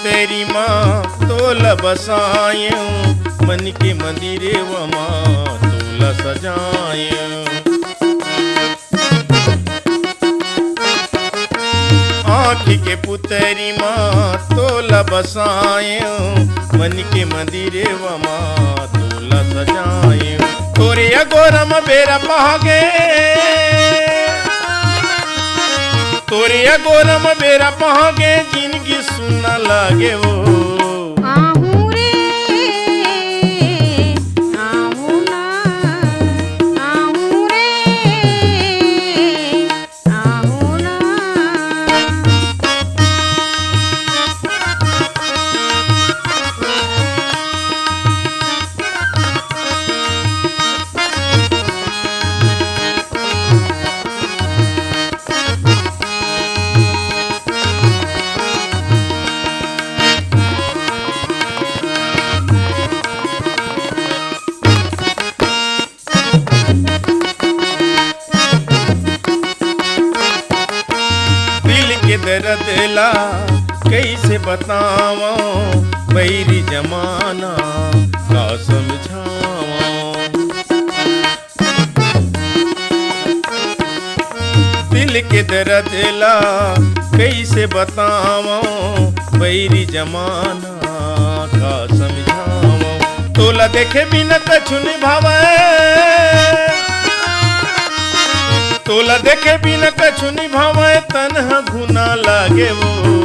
पुतरी माँ तोला बसायूं, मन के मंदिरे व माँ तोला सजायूं। आँखी के पुतरी माँ तोला बसायूं, मन के मंदिरे व माँ तोला सजायूं। तोरे अगोरम बेरा पहागे, तोरे अगोरम बेरा पहागे, जिनकी सुना लागे वो आहूँ रे आहूँ ना, आहूँ रे आहूँ ना। दर्दला कैसे बतावां, बैरी जमाना का समझावां। दिल के दर्दला कैसे बतावां, बैरी जमाना का समझावां। तोला देखे बिना कछु निभावे, तोला देखे बिना कछु निभावे, तन्हा घुना लागे वो